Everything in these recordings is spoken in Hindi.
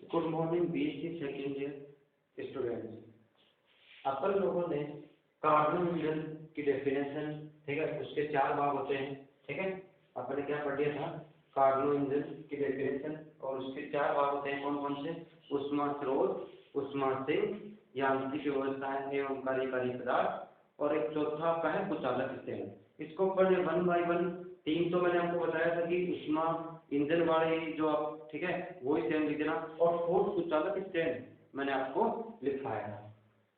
Good morning BSc second year students. अपन लोगों ने कार्बन इंजन की डेफिनेशन, ठीक है, उसके 4 भाग होते हैं। ठीक है, अपन ने क्या पढ़ लिया था? कार्बन इंजन की डेफिनेशन, और उसके 4 भाग होते हैं। कौन कौन से? ऊष्मा स्रोत, ऊष्मा सिंक, यांत्रिक व्यवस्थाएं एवं कार्यकारी पदार्थ, और एक चौथा आपका है कुचालक स्टैंड। इसको पढ़ने 1 बाय 1। 3 तो मैंने आपको बताया था कि ऊष्मा इंजन वाले जो आप, ठीक है, वो ही सेम लिख देना, और 4th कुचालक स्टैंड मैंने आपको लिखवाया था।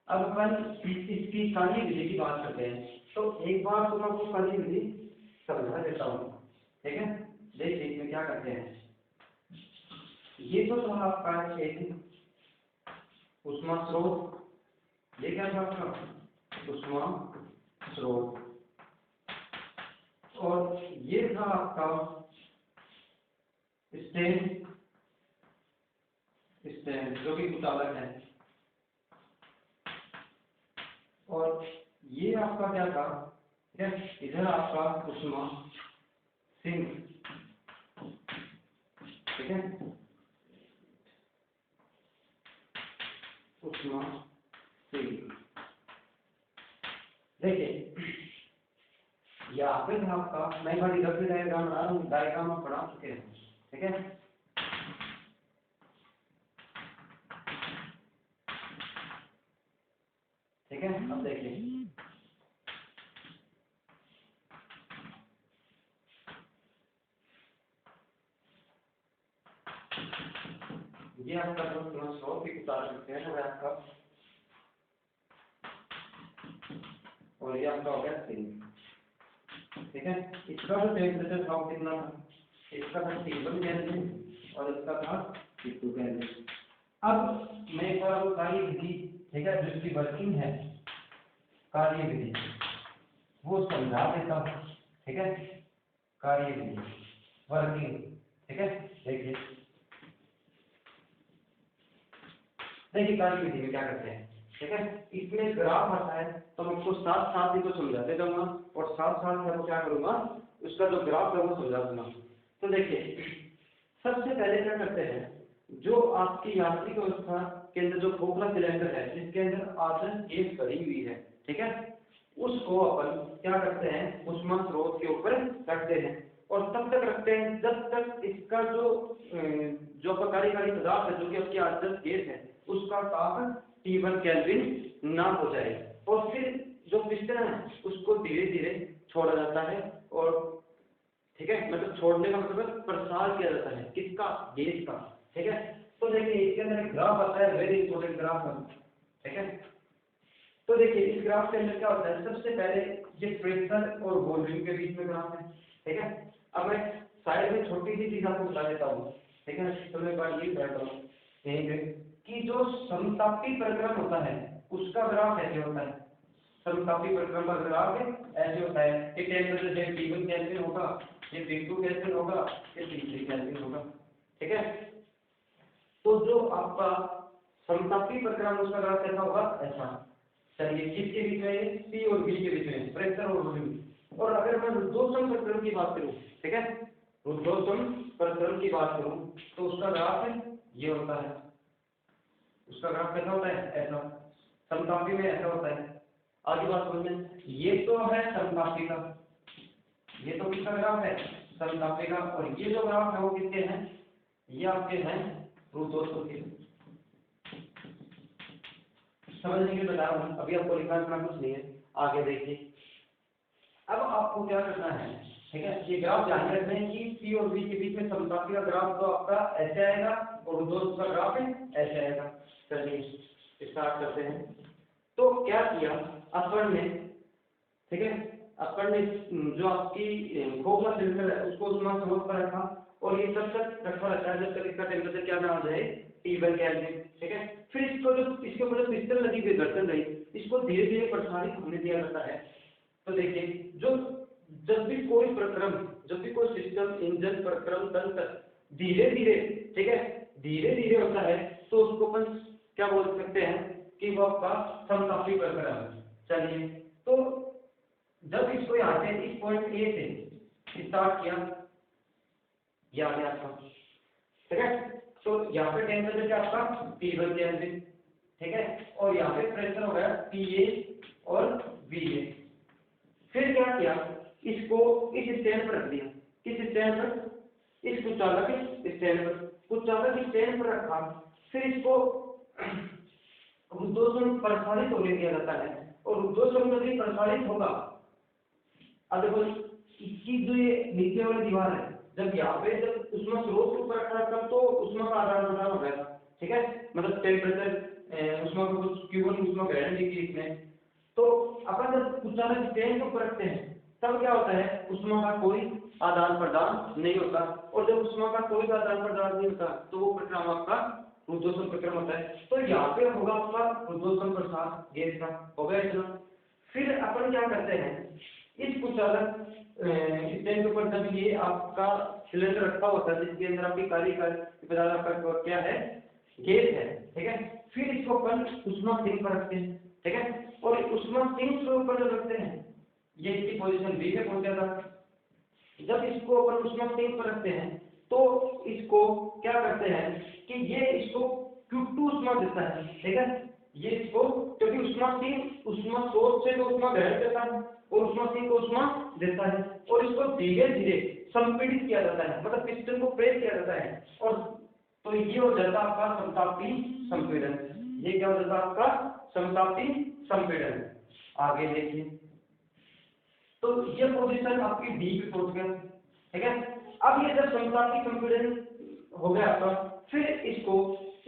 अब अपन इसकी कार्य विधि की बात करते हैं। तो एक बार तो मैं आपको कार्य विधि समझा देता हूँ। ठीक है, देखिए इसमें क्या करते हैं। ये तो आपका एक ऊष्मा स्रोत, ये क्या था आपका? ऊष्मा स्रोत, और ये था आपका स्टैंड, जो कि कुचालक है, और ये आपका क्या था? इधर आपका ऊष्मा सिंक। ठीक है, ऊष्मा सिंक। देखिए यहाँ पे था आपका, मैं बड़ी गलती डायग्राम बना रहा हूँ, डायग्राम आप बना चुके हैं। ठीक है, ठीक है, अब देखिए ये आपका जो स्रोत की उतार सकते हैं वो आपका, और ये आपका हो गया सिंक। ठीक है, इसका जो टेम्परेचर था कितना था? इसका था T1 केल्विन और इसका था T2 केल्विन। अब मैं एक बार आपको कार्य विधि, ठीक है, जो इसकी वर्किंग है कार्य विधि, वो समझा देता हूँ। ठीक है, कार्य विधि वर्किंग। ठीक है, देखिए कार्य विधि में क्या करते हैं। ठीक है, इसमें ग्राफ आता है तो मैं इसको साथ साथ ही तो समझाते जाऊंगा, और साथ साथ मैं क्या करूंगा, उसका जो ग्राफ है वो समझा दूंगा। तो देखिए सबसे पहले क्या करते हैं, जो आपकी यांत्रिक व्यवस्था के अंदर जो खोखला सिलेंडर है जिसके अंदर आदर्श गैस भरी हुई है, ठीक है, उसको अपन क्या करते हैं, ऊष्मा स्रोत के ऊपर रखते हैं, और तब तक रखते हैं जब तक इसका जो कार्यकारी पदार्थ है, जो कि आपकी आदर्श गैस है, उसका ताप T1 केल्विन ना हो जाए। और फिर जो पिस्टन है उसको धीरे धीरे छोड़ा जाता है, और ठीक है, मतलब छोड़ने का मतलब प्रसार किया जाता है, किसका? गैस का। ठीक है, तो देखिए इसके अंदर एक ग्राफ आता है, वेरी इंपॉर्टेंट ग्राफ है। ठीक है, तो देखिए इस ग्राफ के अंदर क्या होता है, सबसे पहले ये प्रेशर और वॉल्यूम के बीच में ग्राफ है। ठीक है, अब मैं साइड में छोटी सी चीज आपको बता देता हूँ। ठीक है, तो मैं बात ये बताता हूँ यहीं पे कि जो समतापी प्रकरण होता है उसका ग्राफ ऐसे होता है। समतापी प्रकरण का ग्राफ ऐसे होता है कि टेम्परेचर जब T1 केल्विन होगा, ये T2 केल्विन होगा, ये T3 केल्विन होगा। ठीक है, तो जो आपका समतापी प्रकरण उसका ग्राफ कैसा होगा? ऐसा। चलिए किसके बीच में? P और V के बीच में, प्रेशर और वॉल्यूम। और अगर मैं रुद्धोष्म प्रकरण की बात करूं, ठीक है, रुद्धोष्म प्रकरण की बात करूं तो उसका ग्राफ ये होता है। उसका ग्राफ कैसा होता है? ऐसा। समतापी में ऐसा होता है। आगे बात समझें, ये तो है समतापी का, ये तो किसका ग्राफ है? समतापी का। और ये जो ग्राफ है वो किसके हैं? ये आपके हैं रुद्धोष्म के। समझने के लिए बता रहा हूँ, अभी आपको लिखना कुछ नहीं है, आगे देखिए। अब आपको क्या करना है, ठीक है, ये ग्राफ ध्यान रखना है कि P और V के बीच में समतापी का ग्राफ तो आपका ऐसे आएगा, और रुद्धोष्म का ग्राफ ऐसे आएगा। चलिए स्टार्ट करते हैं। तो क्या किया अपन ने, ठीक है, अपन ने जो आपकी खोखला सिलेंडर है उसको ऊष्मा स्रोत पर रखा, और ये तब तक रखा रहता है जब तक इसका टेम्परेचर क्या ना आ जाए, T1 केल्विन। ठीक है, फिर इसको जो इसके ऊपर जो पिस्टन लगी हुई घर्षण रही, इसको धीरे धीरे प्रसारित होने दिया जाता है। तो देखिए जब भी कोई प्रक्रम, जब भी कोई सिस्टम, इंजन, प्रक्रम, तंत्र धीरे धीरे, ठीक है, धीरे धीरे होता है तो उसको अपन क्या बोल सकते हैं कि वो आपका समतापी प्रक्रम है। चलिए, तो जब इसको यहाँ से इस पॉइंट ए से स्टार्ट किया, ये आ गया आपका, ठीक है, तो यहाँ पे टेम्परेचर क्या आपका T1 केल्विन, ठीक है, और यहाँ पे प्रेशर हो गया PA और VA। फिर क्या किया, इसको इस स्टैंड पर रख दिया, किस स्टैंड पर, इस कुचालक स्टैंड पर, कुचालक स्टैंड पर रखा। फिर इसको रुद्धोष्म प्रसारित होने दिया जाता है, और रुद्धोष्म यदि प्रसारित होगा, अब देखो इसकी जो ये नीचे वाली दीवार है, जब यहाँ पे जब ऊष्मा स्रोत को ऊपर रखा तब तो ऊष्मा का आदान प्रदान हो गया, ठीक है, मतलब टेम्परेचर ऊष्मा को कुछ Q1 ऊष्मा ग्रहण की इसमें। तो अपन जब कुचालक स्टैंड को रखते हैं तब क्या होता है, ऊष्मा का कोई आदान प्रदान नहीं होता, और जब ऊष्मा का कोई आदान प्रदान नहीं होता तो वो प्रक्रम आपका रुद्धोष्म प्रक्रम होता है। तो यहाँ पे होगा आपका रुद्धोष्म प्रसार गैस का, हो गया इतना। फिर अपन क्या करते हैं, इस कुचालक स्टैंड के ऊपर जब ये आपका सिलेंडर रखा होता है जिसके अंदर आपकी काली पदार्थ आपका क्या है, गैस है, ठीक है, फिर इसको अपन ऊष्मा सिंक पर रखते हैं, ठीक है, और ऊष्मा सिंक के ऊपर जब रखते हैं ये इसकी पोजीशन बी में पहुंच जाता है। जब इसको अपन ऊष्मा सिंक पर रखते हैं तो इसको क्या करते हैं कि ये इसको Q2 ऊष्मा देता है, ठीक है, ये इसको, क्योंकि ऊष्मा सिंक ऊष्मा स्रोत से तो ऊष्मा ग्रहण करता है और ऊष्मा सिंक को ऊष्मा देता है, और इसको धीरे धीरे संपीड़ित किया जाता है, मतलब पिस्टन को प्रेस किया जाता है, और तो ये हो जाता है आपका समतापी संपीड़न। ये क्या हो जाता है आपका समतापी संपीड़न। आगे देखिए, तो ये पोजीशन आपकी डी पे पहुंच गया, ठीक है। अब ये जब समतापी संपीड़न हो गया आपका, फिर इसको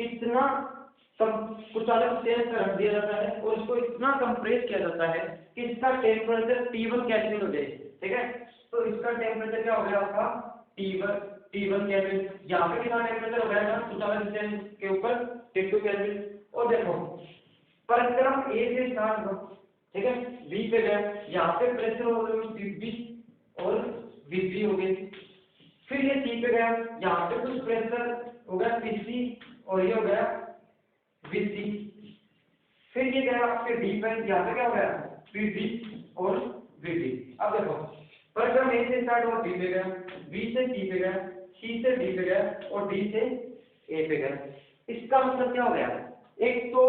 इतना कुचालक स्टैंड पर रख दिया जाता है और इसको इतना कंप्रेस किया जाता है कि इसका टेम्परेचर T1 केल्विन हो जाए, ठीक है। तो इसका टेम्परेचर क्या हो गया आपका T1 केल्विन। यहाँ पे कितना टेम्परेचर हो गया कुचालक स्टैंड के ऊपर T2 केल्विन। और देखो परिक्रम ए से स्टार्ट हो, ठीक है, बी पे गया, यहाँ पे प्रेशर हो गया P और VP हो गई। फिर ये सी पे गया, यहाँ पे कुछ प्रेशर हो गया PC और ये हो गया VC। फिर ये गया आपके डी पे, यहाँ पे क्या हो गया PD और VD। अब देखो परिक्रम ए से स्टार्ट हुआ, बी पे गया, बी से सी पे गया, सी से डी पे गया और डी से ए पे गया। इसका मतलब क्या हो गया, एक तो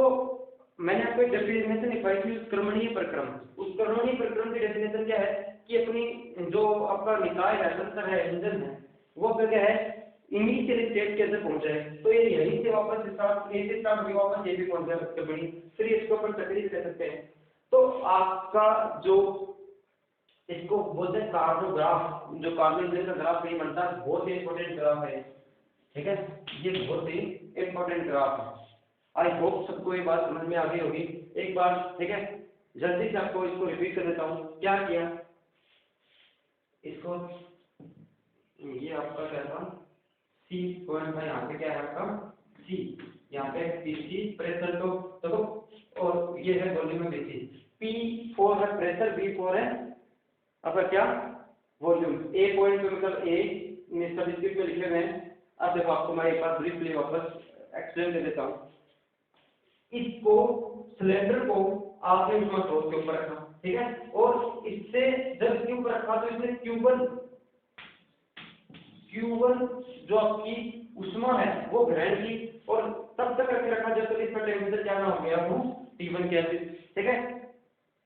मैंने आपको एक डेफिनेशन लिखवाई थी उत्क्रमणीय प्रक्रम। उत्क्रमणीय प्रक्रम की डेफिनेशन क्या है कि अपनी जो आपका निकाय है, तंत्र है, इंजन है, वो क्या है इनिशियल स्टेट के अंदर पहुंचा है, तो ये यहीं से वापस स्टार्ट ए से स्टार्ट होकर वापस ए भी पहुंच गया उत्क्रमणीय। फिर इसको अपन चक्रीय कह सकते हैं। तो आपका जो इसको बोलते हैं कार्बोग्राफ, जो कार्बन इंजन का ग्राफ नहीं बनता, बहुत ही इंपॉर्टेंट ग्राफ है, ठीक है, ये बहुत ही इंपॉर्टेंट ग्राफ है। आई होप सबको ये बात समझ में आ गई होगी। एक बार, ठीक है, जल्दी से आपको इसको रिपीट कर देता हूँ। क्या किया, इसको ये आपका क्या था सी पॉइंट था, यहाँ पे क्या है आपका सी, यहाँ पे PC प्रेशर तो देखो, और ये है वॉल्यूम में BC, P4 है प्रेशर, B4 है आपका क्या वॉल्यूम। ए पॉइंट पे मतलब ए स्टैटिस्टिक्स में लिखे हुए हैं। अब देखो आपको मैं एक बार ब्रीफली वापस एक्सप्लेन कर देता हूँ। इसको सिलेंडर को आपने ऊष्मा स्रोत के ऊपर रखा, ठीक है, और इससे जब इसके ऊपर रखा तो इसने Q1 जो आपकी ऊष्मा है वो ग्रहण की, और तब तक रखे रखा जब तक इसका टेम्परेचर क्या ना हो गया वो T1 केल्विन, ठीक है,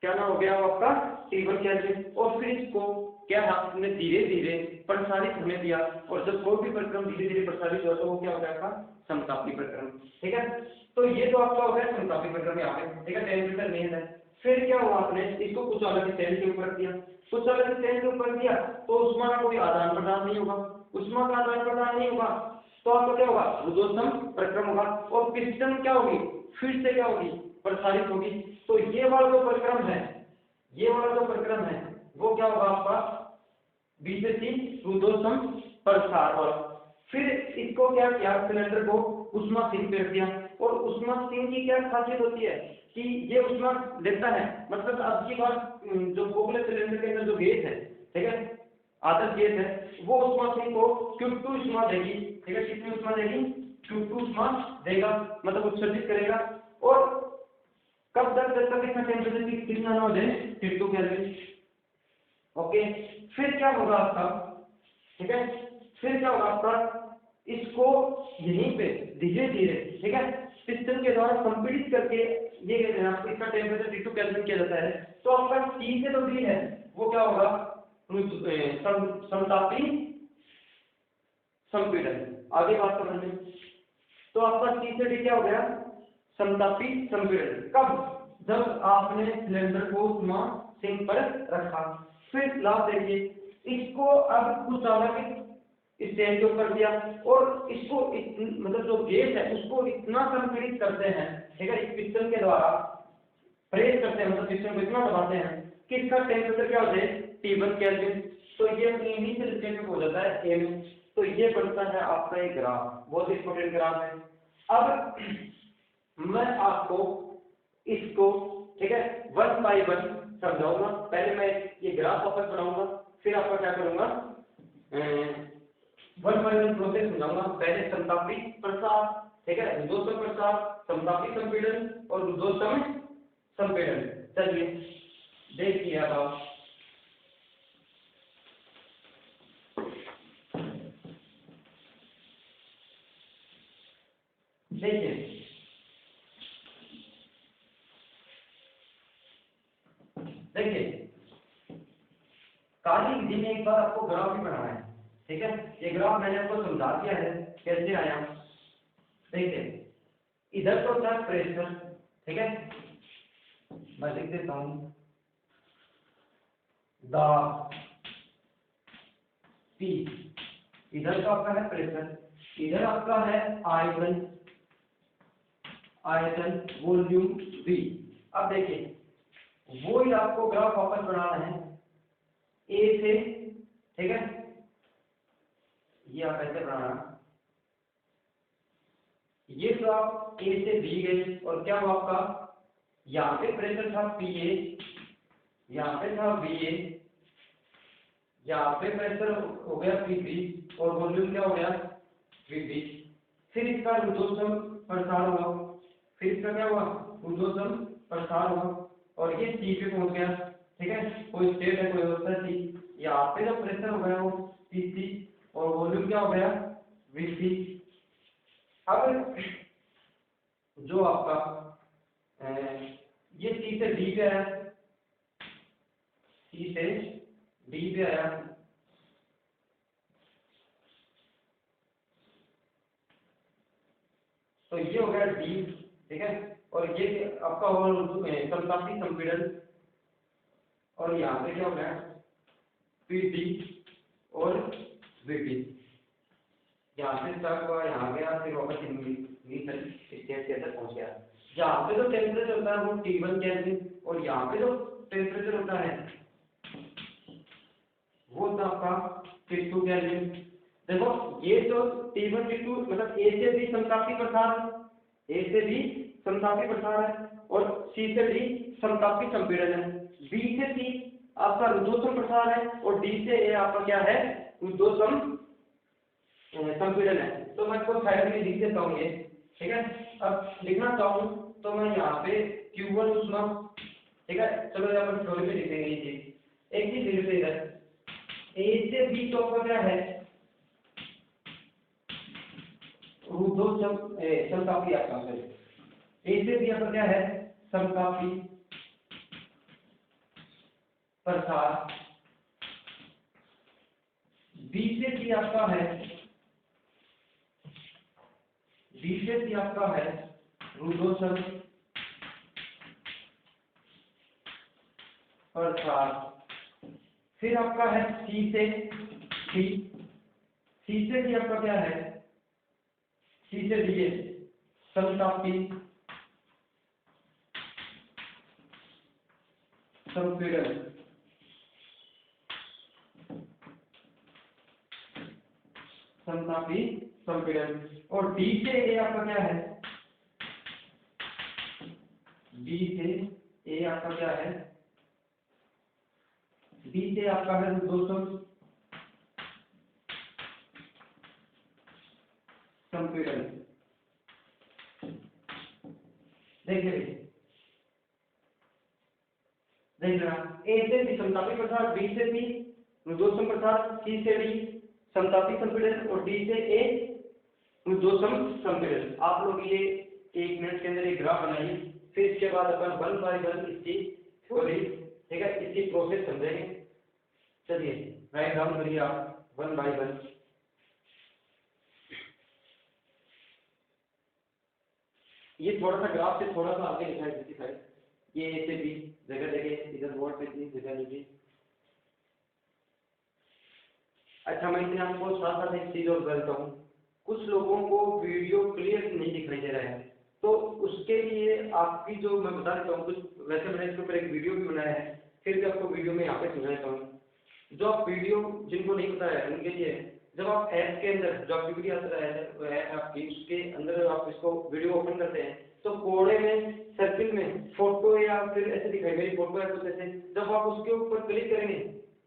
क्या ना हो गया वो आपका T1 केल्विन। और फिर इसको क्या आपने धीरे धीरे प्रसारित होने दिया, और जब कोई भी प्रक्रम धीरे धीरे प्रसारित हुआ तो वो क्या हो गया आपका समतापी प्रक्रम, ठीक है। तो ये तो आपका हो गया समतापी प्रक्रम यहाँ पे, ठीक है, टेम्परेचर मेन है। फिर क्या हुआ, आपने इसको कुचालक स्टैंड के ऊपर दिया, कुचालक स्टैंड के ऊपर दिया तो ऊष्मा का कोई आदान प्रदान नहीं होगा, ऊष्मा का आदान प्रदान नहीं होगा तो आपका क्या होगा रुद्धोष्म प्रक्रम होगा, और पिस्टन क्या होगी फिर से क्या होगी प्रसारित होगी। तो ये वाला जो प्रक्रम है, ये वाला जो प्रक्रम है वो क्या होगा आपका बी से सी रुद्धोष्म प्रसार। और फिर इसको क्या किया, सिलेंडर को ऊष्मा सिंक पे रख दिया, और ऊष्मा सिंक की क्या खासियत होती है कि ये ऊष्मा देता है, मतलब अब की बात जो खोखले सिलेंडर के अंदर जो गैस है, ठीक है, आदर्श गैस है, वो ऊष्मा सिंक को Q2 ऊष्मा देगी, ठीक है, कितनी ऊष्मा देगी Q2 ऊष्मा देगा, मतलब उत्सर्जित करेगा। और कब तक, जब तक इसका टेम्परेचर कितना ना हो जाए T2 केल्विन, ओके। फिर क्या होगा आपका, ठीक है, फिर क्या होगा आपका इसको यहीं पे धीरे धीरे, ठीक है, पिस्टन के द्वारा संपीड़ित करके ये आपको इसका टेम्परेचर T2 कैलकुलेट किया जाता है। तो आपका T से तो D है वो क्या होगा, समतापी संपीड़न। आगे बात समझ में, तो आपका T से D क्या हो गया, समतापी संपीड़न। कब, जब आपने सिलेंडर को ऊष्मा सिंक पर रखा। फिर लाभ देखिए, इसको अब कुछ अलग स्टेज के ऊपर दिया और इसको मतलब जो गैस है उसको इतना संपीड़ित करते हैं, ठीक है, इस पिस्टन के द्वारा प्रेस करते हैं, मतलब पिस्टन को इतना दबाते हैं कि इसका टेम्परेचर क्या हो जाए, T1 केल्विन। तो ये इन्हीं से रिलेटेड हो जाता है A में। तो ये बनता है आपका एक ग्राफ, बहुत इंपॉर्टेंट ग्राफ है। अब मैं आपको इसको, ठीक है, 1 by 1 समझाऊंगा। पहले मैं ये ग्राफ वापस बनाऊंगा, फिर आपका क्या करूंगा, 1 by 1 प्रोसेस समझाऊंगा। पहले समतापी प्रसार, ठीक है, रुद्धोष्म प्रसार, समतापी संपीड़न और रुद्धोष्म संपीड़न। चलिए देखिए अब आप, देखिए काली विधि में एक बार आपको ग्राफ भी बनाना है, ठीक है। ये ग्राफ मैंने आपको समझा दिया है कैसे आया। देखिए इधर तो था प्रेशर, ठीक है, मैं लिख देता हूं दाब P, इधर का आपका है प्रेशर, इधर आपका है आयतन, आयतन वॉल्यूम V। अब देखिए वो ही आपको ग्राफ वापस बनाना है A से, ठीक है, ये आप ऐसे बनाना, ये तो आप A से B गए और क्या हुआ आपका, यहाँ पे प्रेशर था PA, यहाँ पे था VA, यहाँ पे प्रेशर हो गया PP और वॉल्यूम क्या हो गया VB। फिर इसका रुद्धोष्म प्रसार हुआ, फिर इसका क्या हुआ, रुद्धोष्म प्रसार हुआ और ये T पे पहुंच गया, ठीक है, कोई स्टेट है कोई अवस्था थी। यहाँ पे जो प्रेशर हो गया वो PC और वॉल्यूम क्या हो गया VC। अब जो आपका ये C से D पे आया, C से D पे आया, तो ये हो गया D, ठीक है, और ये आपका समतापी संपीड़न और यहाँ पे क्या हो गया PD और VP। यहाँ से स्टार्ट हुआ, यहाँ गया, फिर वापस स्टेज के अंदर पहुंच गया। यहाँ पे जो टेम्परेचर होता है वो T1 केल्विन और यहाँ पे जो टेम्परेचर होता है वो था आपका T2 केल्विन। देखो ये जो T1 T2 मतलब A से B समतापी प्रसार है, A से B समतापी प्रसार है और C से D समतापी संपीड़न है, B से C आपका रुद्धोष्म प्रसार है और D से A आपका क्या है, रुद्धोष्म संपीड़न है। तो मैं इसको साइड में लिख देता हूँ ये, ठीक है। अब लिखना चाहूँ तो मैं यहाँ पे Q1 ऊष्मा, ठीक है, चलो यहाँ पर थोड़ी भी लिखेंगे ये चीज। एक चीज लिखते इधर A से B तो आपका क्या है रुद्धोष्म समतापी, आपका A से B आपका क्या है समतापी प्रसार, B से C आपका है, B से C आपका है रुद्धोष्म प्रसार। फिर आपका है C से D, C से D आपका क्या है, C से D समतापी संपीड़न, समतापी संपीड़न और D से A आपका क्या है, D से A आपका क्या है, D से आपका है रुद्धोष्म संपीड़न। देखिए देखना A से B समतापी प्रसार, B से B रुद्धोष्म प्रसार, C से D समतापी संपीड़न और D से A ऊर्ध्वतम संपीड़न। आप लोग ये 1 मिनट के अंदर एक ग्राफ बनाइए, फिर इसके बाद अपन 1 बाय 1 इसकी थ्योरी, ठीक है, इसकी प्रोसेस समझेंगे। चलिए राइट डाउन करिए आप 1 बाय 1। ये थोड़ा सा ग्राफ से थोड़ा सा आगे लिखा है, दिखाई ये ए से बी जगह जगह, इधर बोर्ड पे थी जगह लीजिए। अच्छा, मैं इसमें आपको साथ साथ एक चीज और बताता हूँ, कुछ लोगों को वीडियो क्लियर नहीं दिखाई दे रहा है, तो उसके लिए आपकी जो मैं बता देता हूँ कुछ, वैसे मैंने इसके ऊपर एक वीडियो भी बनाया है, फिर भी आपको वीडियो में यहाँ पे सुना देता हूँ। जो आप वीडियो जिनको नहीं पता है उनके लिए, जब आप ऐप के अंदर जो एक्टिविटी आता है आपकी, उसके अंदर आप इसको वीडियो ओपन करते हैं तो कोने में सर्किल में फोटो या फिर ऐसे दिखाई मेरी फोटो है कुछ ऐसे, जब आप उसके ऊपर क्लिक करेंगे,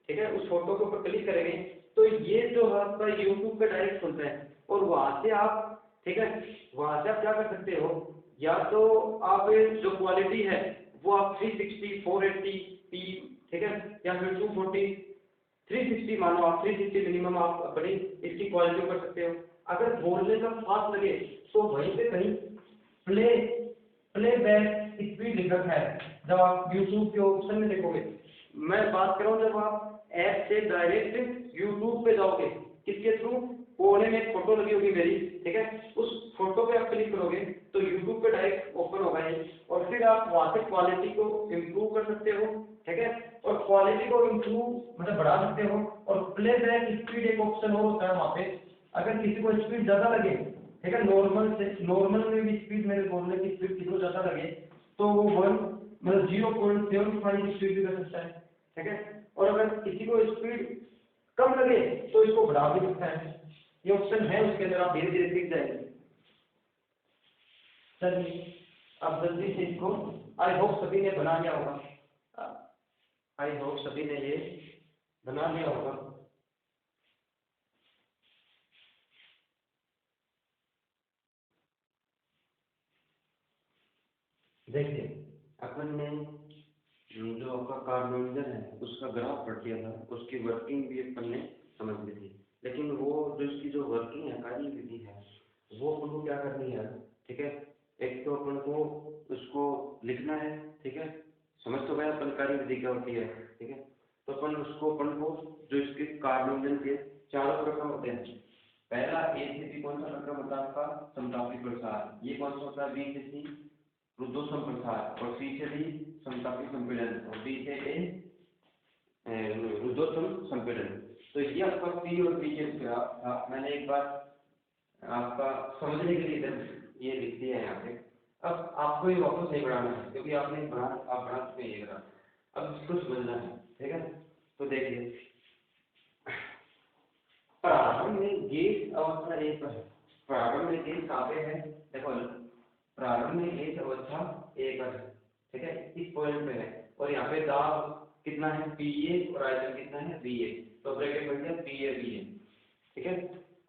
ठीक है, उस फोटो के ऊपर क्लिक करेंगे तो ये जो आपका यूट्यूब पे डायरेक्ट खुलता है और वहां से आप, ठीक है, वहां से आप क्या कर सकते हो, या तो आप जो क्वालिटी है वो आप 360 480p, ठीक है, या फिर 240 360 मानो आप 360 मिनिमम आप अपनी इसकी क्वालिटी कर सकते हो। अगर बोलने का फास्ट लगे तो वहीं पे कहीं प्ले प्लेबैक स्पीड लिखा है, जब आप यूट्यूब के ऑप्शन में देखोगे, मैं बात कर रहा हूँ जब आप ऐप से डायरेक्ट यूट्यूब पे जाओगे, किसके थ्रू, कोने में एक फोटो लगी होगी मेरी, ठीक है, उस फोटो पे आप क्लिक करोगे तो यूट्यूब पे डायरेक्ट ओपन होगा ये, और फिर आप वहां से क्वालिटी को इम्प्रूव कर सकते हो, ठीक है, और क्वालिटी को इम्प्रूव मतलब बढ़ा सकते हो। और प्लेबैक स्पीड एक ऑप्शन और होता है वहाँ पे, अगर किसी को स्पीड ज्यादा लगे, ठीक है, नॉर्मल में भी स्पीड मेरे बोलने की स्पीड किसी को ज्यादा लगे तो वो 1 मतलब 0.75 स्पीड भी कर सकता है, ठीक है, और अगर किसी को स्पीड कम लगे तो इसको बढ़ा भी सकता है। ये ऑप्शन है उसके अंदर, आप धीरे धीरे सीख जाएंगे। चलिए अब जल्दी से इसको, आई होप सभी ने बना लिया होगा, आई होप सभी ने ये बना लिया होगा। देखिए अपन ने जो आपका कार्बोनिजन है उसका ग्राफ पढ़ दिया था, उसकी वर्किंग भी अपन ने समझ ली थी, लेकिन वो जो इसकी जो वर्किंग है, कार्य विधि है, वो अपन को क्या करनी है, ठीक है, एक तो अपन को उसको लिखना है, ठीक है, समझ तो गया अपन कार्य विधि क्या होती है, ठीक है, तो अपन को जो इसके कार्बोनिजन के चारों प्रक्रम होते हैं, पहला ए से बी कौन सा प्रक्रम होता है आपका, समतापी प्रसार, ये कौन सा होता है, बी से सी रुद्धोष्म प्रसार, और सी से डी समतापी संपीड़न, और डी से ए रुद्धोष्म संपीड़न। तो ये आपका पी और बी के ग्राफ था, मैंने एक बार आपका समझने के लिए ये लिख दिया है यहाँ पे। अब आपको ये वापस नहीं बढ़ाना है क्योंकि आपने आप बढ़ा चुके हैं ये ग्राफ, अब इसको समझना है, ठीक है। तो देखिए प्रारंभ में गैस अवस्था एक पर है, प्रारंभ में गैस कहाँ पे है, देखो प्रारंभ में गैस अवस्था एक पर है, ठीक है, इस पॉइंट पे है, और यहाँ पे दाब कितना है पीए और आयतन कितना है बीए, तो ब्रैकेट बन गया पीए बीए, ठीक है।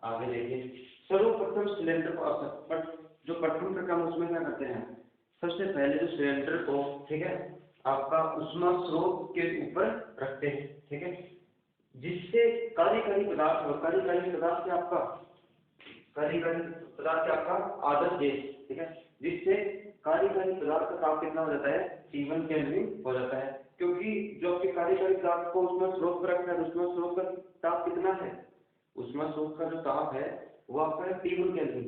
आगे देखिए सर्वप्रथम सिलेंडर को जो प्रथम प्रक्रम उसमें क्या करते हैं, सबसे पहले जो सिलेंडर को, ठीक है, आपका ऊष्मा स्रोत के ऊपर रखते हैं, ठीक है, जिससे कार्यकारी पदार्थ और कार्यकारी पदार्थ से आपका आदर्श गैस, ठीक है, जिससे कार्यकारी पदार्थ का ताप कितना हो जाता है, T1 केल्विन हो जाता है, क्योंकि जो आपके कार्यकारी पदार्थ को उसमें स्रोत पर रखना है, उसमें स्रोत का ताप कितना है, उसमें स्रोत का जो ताप है वो आपका है T1 केल्विन,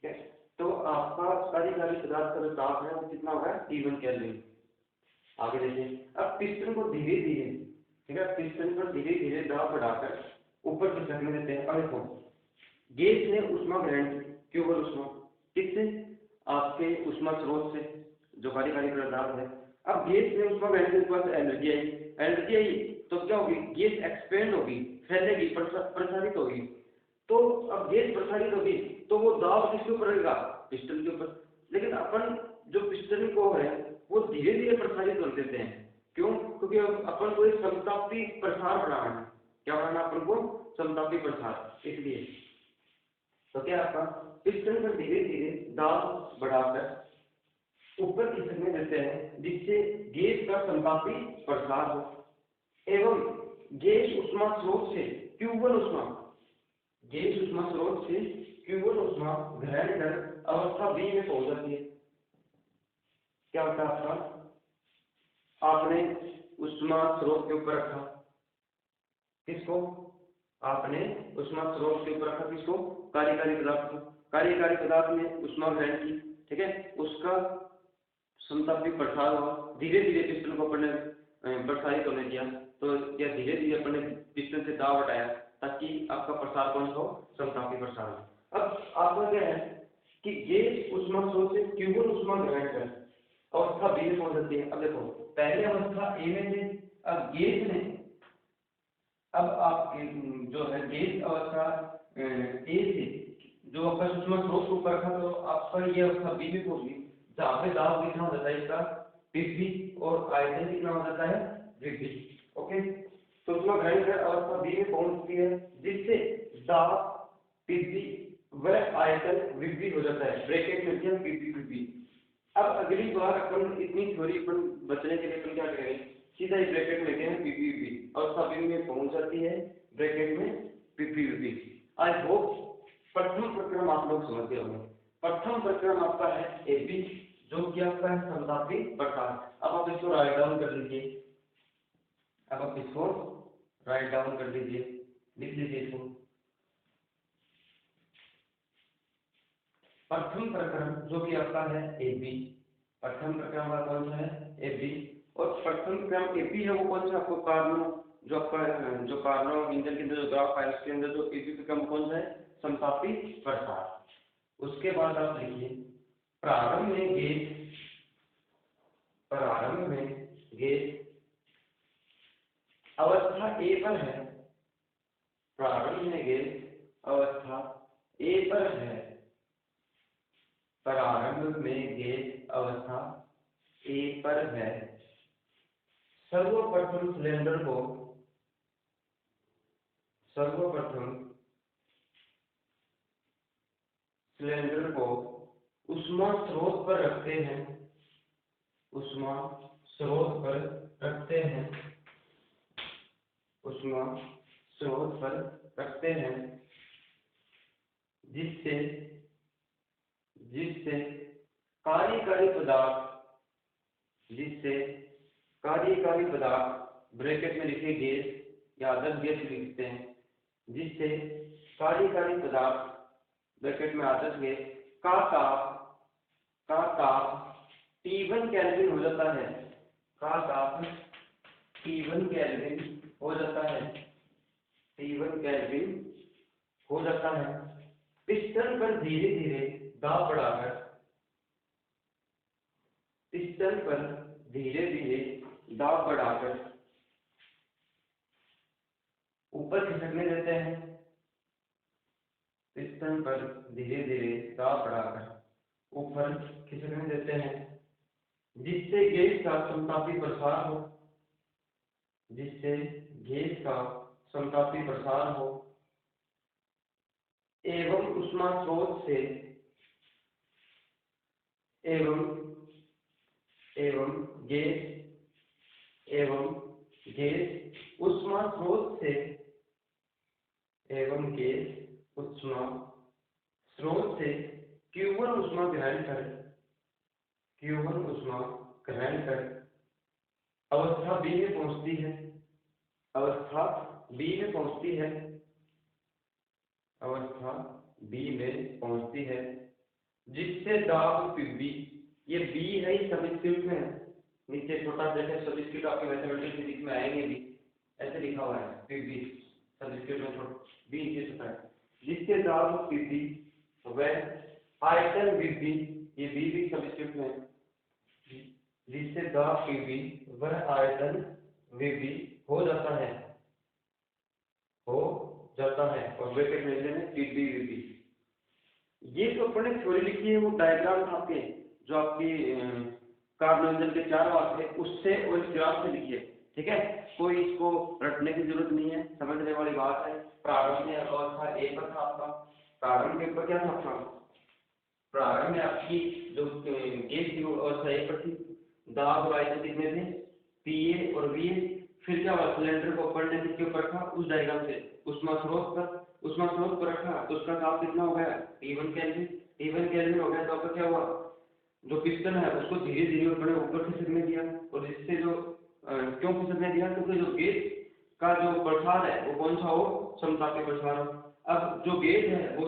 ठीक है, तो आपका कार्यकारी पदार्थ का जो ताप है वो कितना होगा, T1 केल्विन। आगे देखिए अब पिस्टन को धीरे धीरे, ठीक है, पिस्टन पर धीरे धीरे दाब बढ़ाकर ऊपर खिसकने देते हैं। अब देखो गैस ने ऊष्मा ग्रहण की, केवल ऊष्मा किससे, आपके ऊष्मा स्रोत से जो कार्यकारी पदार्थ है। अब गैस ने ऊष्मा ग्रहण के बाद एनर्जी आई तो क्या होगी, गैस एक्सपेंड होगी, फैलेगी, प्रसारित होगी, तो अब गैस प्रसारित होगी तो वो दाब किसके ऊपर रहेगा, पिस्टन के ऊपर, लेकिन अपन जो पिस्टन को है वो धीरे धीरे प्रसारित कर देते हैं, क्यों, क्योंकि अपन को एक समतापी प्रसार बढ़ाना है, क्या बढ़ाना अपन को, समतापी प्रसार, इसलिए तो क्या आपका पिस्टन पर धीरे धीरे दाब बढ़ाकर ऊपर खिसकने देते हैं, जिससे गैस का समतापी प्रसार हो एवं गैस ऊष्मा स्रोत से Q1 ऊष्मा, गैस ऊष्मा स्रोत से Q1 उष्मा ग्रहण कर अवस्था बी में पहुंच जाती है। क्या होता है आपका, आपने उष्मा स्रोत के ऊपर रखा, किसको, आपने उष्मा स्रोत के ऊपर रखा, किसको, कार्यकारी पदार्थ को। कार्यकारी पदार्थ ने उष्मा ग्रहण की, ठीक है, उसका समतापी प्रसार हुआ, धीरे धीरे पिस्टन को अपने प्रसारित होने दिया, तो या धीरे धीरे अपने पिस्टन से दाब हटाया ताकि आपका प्रसार कौन सा हो, समतापी प्रसार हो। अब आपका क्या है कि गैस उष्मा स्रोत से Q1 उष्मा ग्रहण कर अवस्था बी में पहुंच जाती है। अब देखो पहले अवस्था ए में थे, अब गैस ने, अब आप जो है गैस अवस्था ए से जो आपका उष्मा स्रोत को ऊपर था, तो आपका ये अवस्था बी में पहुंच गई, जहाँ पे दाब कितना हो जाता है इसका, पीवी, और आयतन कितना हो जाता है, वीवी। ओके, तो उष्मा ग्रहण कर अवस्था बी में पहुंचती है, जिससे दाब, पीवी व आयतन वीवी हो जाता है, ब्रैकेट में दिया पीवी वीवी। अब अगली बार अपन इतनी थ्योरी अपन बचने के लिए अपन क्या करेंगे, सीधा ही ब्रैकेट में लेते हैं पीवी वीवी, अवस्था बी में पहुंच जाती है, ब्रैकेट में पीवी वीवी। आई होप प्रथम प्रक्रम आप लोग समझ गए होंगे। प्रथम प्रक्रम आपका है एबी, जो कि आपका है समतापी प्रसार। अब आप इसको राइट डाउन कर लीजिए, अब आप इसको राइट डाउन कर लीजिए, लिख लीजिए इसको। प्रथम प्रक्रम जो कि आपका है एबी, प्रथम प्रक्रम का कौन सा है, एबी। और प्रथम क्रम एबी है वो कौन सा, आपको कार्नो, जो आपका जो कार्नो इंजन के अंदर जो ग्राफ है उसके अंदर जो एबी क्रम कौन सा है, समतापी प्रसार। उसके बाद आप लिखिए प्रारंभ में गैस, प्रारंभ में गैस अवस्था ए पर है, प्रारंभ में गैस अवस्था ए पर है, प्रारंभ में गैस अवस्था ए पर है। सर्वप्रथम सिलेंडर को, सर्वप्रथम सिलेंडर को उष्मा स्रोत पर रखते हैं, उष्मा स्रोत पर रखते हैं, उष्मा स्रोत पर रखते हैं, जिससे जिससे कार्यकारी पदार्थ, जिससे कार्यकारी पदार्थ, ब्रैकेट में लिखे गैस या आदर्श गैस लिखते हैं, जिससे कार्यकारी पदार्थ, ब्रैकेट में आदर्श गैस का ताप T1 केल्विन हो जाता है, का ताप T1 केल्विन हो जाता है, T1 केल्विन हो जाता है। पिस्टन पर धीरे धीरे दाब बढ़ाकर, पिस्टन पर धीरे धीरे दाब बढ़ाकर ऊपर खिसकने देते हैं, पिस्टन पर धीरे धीरे दाब बढ़ाकर ऊपर खिसकने देते हैं, जिससे गैस का समतापी प्रसार हो, जिससे गैस का समतापी प्रसार हो, एवं उष्मा स्रोत से, एवं गैस उष्मा स्रोत से, एवं गैस उष्मा स्रोत से Q1 उष्मा ग्रहण कर, Q1 उष्मा ग्रहण कर अवस्था बी में पहुंचती है, अवस्था बी में पहुंचती है, अवस्था बी में पहुंचती है, जिससे दाब पीवी, ये बी है ही सबस्क्रिप्ट में, नीचे छोटा जैसे सबस्क्रिप्ट आपके मैथमेटिक्स फिजिक्स में आएंगे भी, ऐसे लिखा हुआ है पीवी सबस्क्रिप्ट में छोटा बी नीचे छोटा है, जिससे दाब पीवी व आयतन वीवी, ये बी भी सबस्क्रिप्ट में, जिससे दाब पीवी व आयतन वीवी हो जाता है, हो जाता है, और ब्रैकेट में लेने पीवी वीवी। ये जो अपने थ्योरी लिखी है वो डायग्राम था आपके, जो आपकी कार्नो इंजन के 4 भाग थे उससे और इस ग्राफ से लिखिए, ठीक है, कोई इसको रटने की जरूरत नहीं है, समझने वाली बात है। प्रारंभ में अवस्था ए पर था आपका, प्रारंभ के ऊपर क्या था आपका, प्रारंभ में आपकी जो गैस की अवस्था ए पर थी, दाब और आयतन कितने थे, पीए और वीए। फिर क्या हुआ, सिलेंडर को पढ़ने किसके ऊपर था, उस डायग्राम से उष्मा स्रोत पर, उष्मा स्रोत पर रखा तो उसका ताप कितना हो गया T1 केल्विन। T1 केल्विन हो गया तो आपका क्या हुआ, जो पिस्टन है उसको धीरे धीरे अपने ऊपर खिसकने दिया, और जिससे जो क्यों खिसकने दिया, क्योंकि जो गेज का जो प्रसार है वो कौन सा हो, समतापी प्रसार हो। अब जो गेज है वो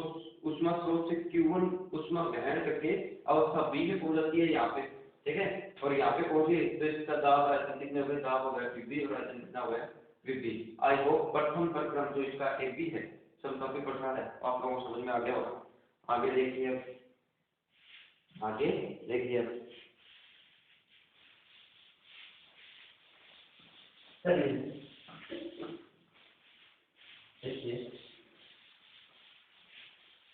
उष्मा स्रोत से Q1 उष्मा ग्रहण करके अवस्था बी में पहुंच जाती है यहाँ पे, ठीक है, और यहाँ पे पहुंचे तो इसका दाब आयतन कितने हो गए, दाब हो गया Vb और आयतन कितना हो गया Vb। आई होप प्रथम प्रक्रम जो इसका AB है समतापी प्रसार है आप लोगों को समझ में आ गया होगा। आगे देखिए, आगे देखिए, चलिए देखिए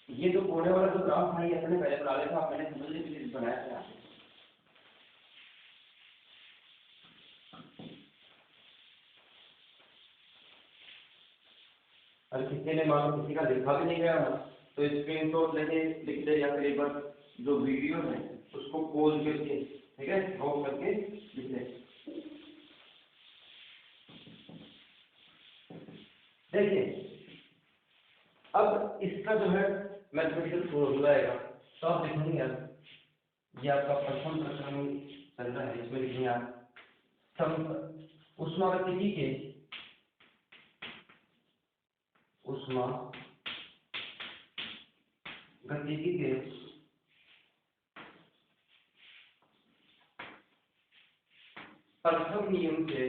ये जो कोने वाला जो ग्राफ था ये अपने पहले बना लिया था, मैंने समझने के लिए बनाया था। अगर किसी ने मान लो किसी का लिखा भी नहीं गया तो स्क्रीन शॉट लेके लिख दे, या फिर एक बार जो वीडियो है उसको पॉज करके, ठीक है, पॉज करके लिख दे। देखिए अब इसका जो है मैथमेटिकल फॉर्मूला आएगा, तो आप देखेंगे यार ये आपका प्रथम प्रक्रम चल रहा है, इसमें लिखेंगे आप उष्मागतिकी के उष्मा गतिकी के प्रथम नियम से,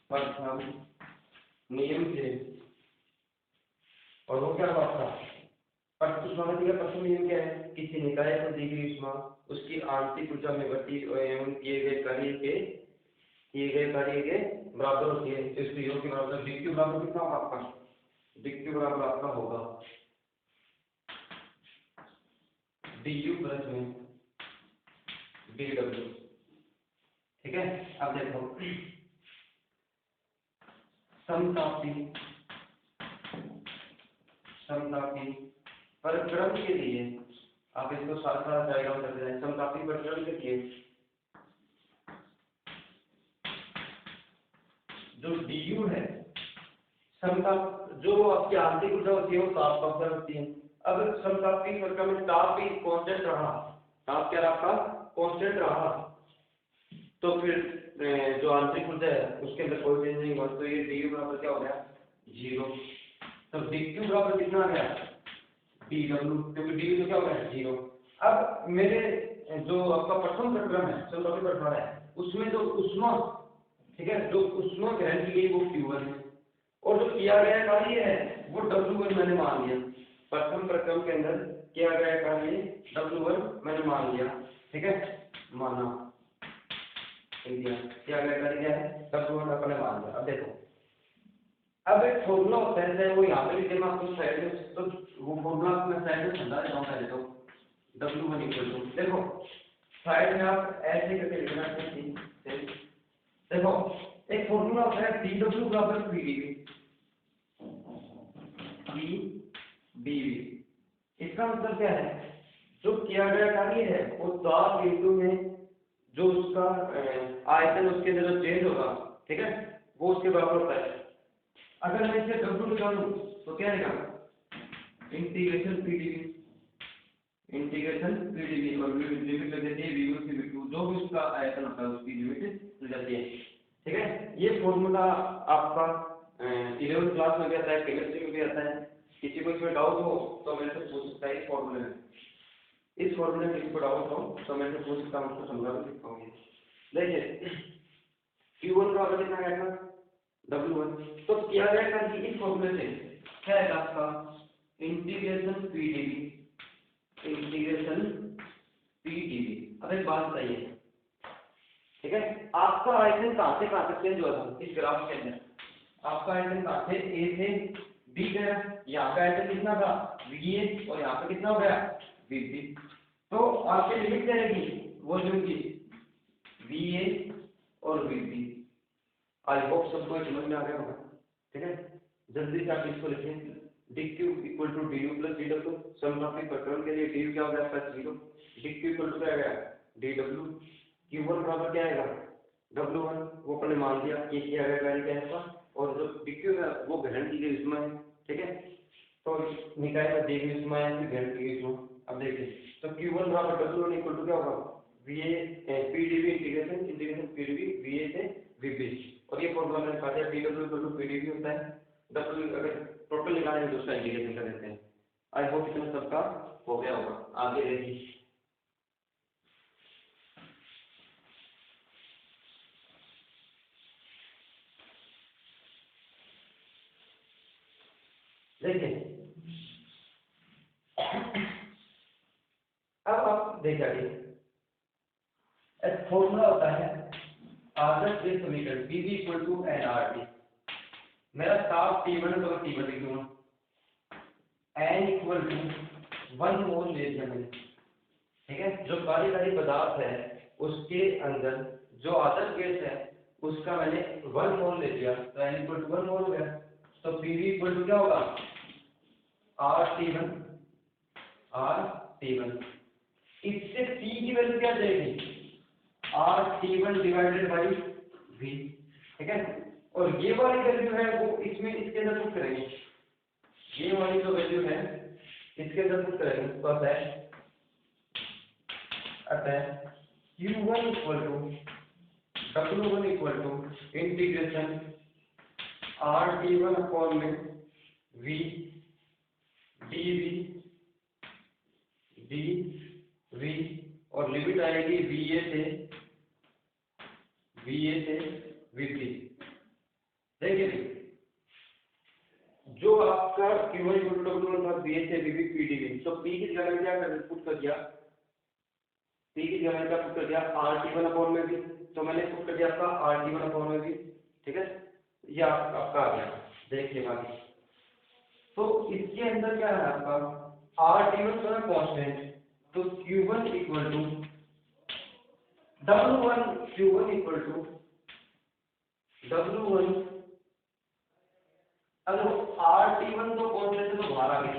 प्रथम नियम से, और वो क्या हुआ था, उष्मागतिकी का प्रथम नियम क्या है, किसी निकाय को दी गई उष्मा उसकी आंतरिक ऊर्जा में वृद्धि एवं किए गए कार्य के बराबर होती है, तो इसको योग के बराबर dq बराबर कितना होगा आपका, dq बराबर आपका होगा du प्लस में dw, ठीक है। अब देखो समतापी परिक्रम के लिए आप इसको साथ साथ डायग्राम कर रहे हैं, समतापी परिक्रम के लिए जो du है, समताप जो आपकी आंतरिक ऊर्जा होती है वो ताप का फर्क होती है। अब समतापी परिक्रम में ताप भी कांस्टेंट रहा, ताप क्या आपका कांस्टेंट रहा, तो फिर जो आंतरिक ऊर्जा है उसके अंदर कोई चेंज नहीं हुआ, तो ये du बराबर क्या हो गया 0। तो dq बराबर कितना आ गया dw, क्योंकि du तो क्या हो गया 0। अब मेरे जो आपका प्रथम प्रक्रम है समतापी प्रक्रम है उसमें जो उष्मा, ठीक है, जो उष्मा ग्रहण की गई वो Q1 है, और जो किया गया कार्य है वो W1 मैंने मान लिया, प्रथम प्रक्रम के अंदर किया गया कार्य W1 मैंने मान लिया, ठीक है, माना किया गया कार्य क्या है W1 अपने मान लिया। अब देखो अब एक फॉर्मूला होता है, चाहे वो यहाँ पे भी देना आपको साइड में, तो वो फॉर्मूला मैं साइड में समझा देता हूँ पहले तो W1 इक्वल टू, देखो साइड में आप ऐसे करके लिखना, देखो एक फॉर्मूला होता है dW बराबर PdV, इसका मतलब क्या है, जो किया गया कार्य है वो ताप इंटू में जो उसका आयतन उसके अंदर जो चेंज होगा, ठीक है, वो उसके बराबर होता है। अगर मैं इसे W निकालूं तो क्या आएगा इंटीग्रेशन PdV और लिमिट लग जाती है V1 से V2, जो भी उसका आयतन होता है उसकी लिमिट लग जाती है, ठीक है। ये फॉर्मूला आपका 11th क्लास में भी आता है, केमिस्ट्री में भी आता है, किसी को इसमें डाउट हो तो मेरे से पूछ सकता है इस फॉर्मूले में, इस फॉर्मूले में किसी को डाउट हो तो मैं पूछ सकता हूँ, उसको समझा भी सकता हूँ। देखिए Q1 का बराबर कितना आएगा W1, तो किया जाएगा कि इस फॉर्मूले से क्या है आपका इंटीग्रेशन PdV। अब एक बात बताइए, ठीक है, आपका आयतन कहाँ से कहाँ तक चेंज हुआ था इस ग्राफ के अंदर, आपका आयतन कहाँ से A से B गया, यहाँ का आयतन कितना था VA और यहाँ पे कितना हो गया VB, तो आपकी लिमिट क्या रहेगी वॉल्यूम की VA और VB। आई होप सबको समझ में आ गया होगा, ठीक है। जल्दी से आप इसको लिखें dq equal to du plus dw, समतापी प्रक्रम के लिए du क्या हो गया प्लस 0, dq इक्वल टू क्या आ गया dw, q1 बराबर क्या आएगा W1, वो अपने मान दिया, ये किया गया कार्य क्या है और जो PQ है वो ग्रहण की गई ऊष्मा है, ठीक है। तो निकाय में दी गई ऊष्मा है, फिर ग्रहण की गई ऊष्मा। अब देखिए तो Q1 बराबर W1 इक्वल टू क्या होगा, VA PdV integration PdV VA से VB, और ये फॉर्मूला मैंने निकाल दिया, dW इक्वल टू PdV होता है, W अगर टोटल निकालेंगे तो उसका इंटीग्रेशन कर देते हैं। आई होप इतना सबका हो गया होगा। आगे देखिए अब आप देखिए एक फॉर्मूला होता है आदर्श गैस समीकरण PV इक्वल टू nRT। मेरा ताप T1 है तो T1 लिख दूंगा, n इक्वल टू 1 मोल ले लिया मैंने, ठीक है। जो कार्यकारी पदार्थ है उसके अंदर जो आदर्श गैस है उसका मैंने 1 मोल ले लिया, तो n इक्वल टू 1 मोल हो गया। तो PV इक्वल टू क्या होगा, RT1 इससे P की वैल्यू क्या जाएगी, RT1 डिवाइडेड बाई V, ठीक है। और ये वाली वैल्यू है वो इसमें इसके अंदर पुट करेंगे, ये वाली जो वैल्यू है इसके अंदर पुट करेंगे, तो अतः Q1 equal to W1 equal to integration RT1 upon में V dV और लिमिट आएगी VA से VB। देखिए जो आपका Q1 इक्वल टू W1 था VA से VB PdV, तो P की जगह क्या कर पुट कर दिया, P की जगह क्या पुट कर दिया RT1 अपॉन में V, तो मैंने पुट कर दिया आपका RT1 अपॉन में V, ठीक है। ये आपका आ गया। देखिए बाकी तो इसके अंदर क्या है आपका RT1 तो है कांस्टेंट, तो Q1 equal to Q1 equal to W1, अगर RT1 तो कांस्टेंट है तो बाहर आ गया,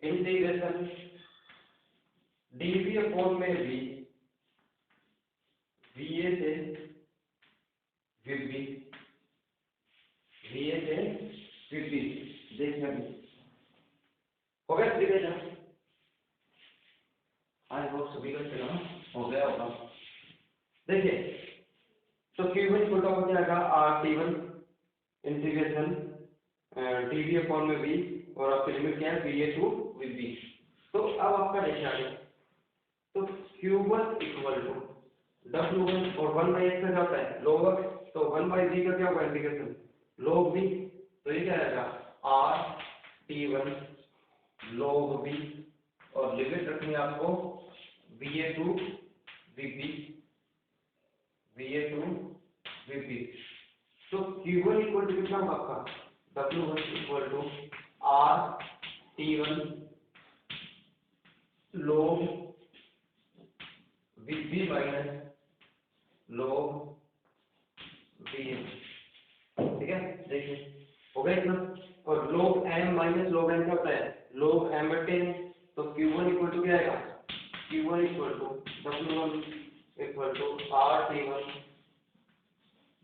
इंटीग्रेशन dV अपॉन में V VA से VB देखिए हो गया इंटीग्रेशन। आई होप सभी का चला हो गया होगा। देखिए तो Q1 इक्वल टू हो जाएगा RT1 इंटीग्रेशन dV अपॉन में V, और आपकी लिमिट क्या है VA टू VB। तो अब आपका देखिए आगे, तो Q1 इक्वल टू W1 और 1/x का क्या होता है log, तो 1/v का क्या होगा इंटीग्रेशन log v, तो ये क्या आएगा RT1 log v, और लिमिट रखनी है आपको VA टू VB। तो Q1 इक्वल टू कितना होगा आपका W1 equal to RT1 log VB minus log VA, ठीक है। देखिए हो गया इतना, और log m minus log n क्या होता है log m बटे n, तो Q1 इक्वल टू क्या आएगा Q1 equal to W1 equal to RT1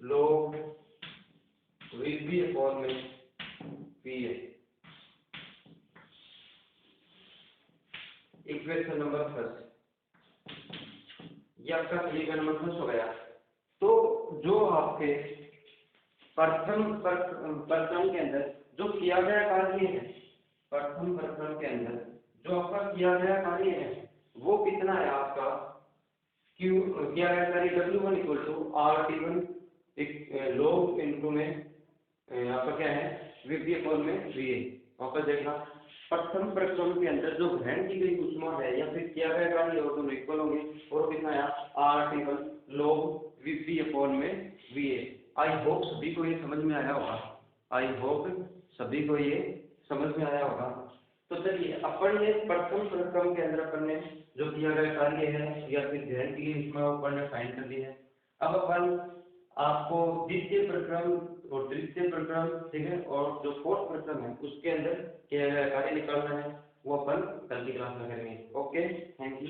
log VB upon में VA। इक्वेशन नंबर फर्स्ट, ये आपका समीकरण नंबर फर्स्ट हो गया। तो जो आपके प्रथम के अंदर जो किया गया कार्य है, प्रथम प्रकरण के अंदर जो आपका किया गया कार्य है वो कितना है आपका Q किया गया कार्य W1 equal to RT1 log into में आपका क्या है VB अपॉन में VA। वापस देखना प्रथम प्रकरण के अंदर जो ग्रहण की गई ऊष्मा है या फिर किया गया कार्य वो दोनों इक्वल होंगे, और कितना है RT1 log VB अपॉन में VA। आई होप सभी को ये समझ में आया होगा, आई होप सभी को ये समझ में आया होगा। तो चलिए अपन ये प्रथम प्रकरण के अंदर अपन ने जो किया गया कार्य है या फिर ग्रहण की गई ऊष्मा अपन ने फाइंड कर ली है। अब अपन आपको द्वितीय प्रकरण और तृतीय प्रकरण, ठीक है, और जो फोर्थ प्रकरण है उसके अंदर किया गया कार्य निकालना है, वो अपन कल की क्लास में करेंगे। Okay, thank you.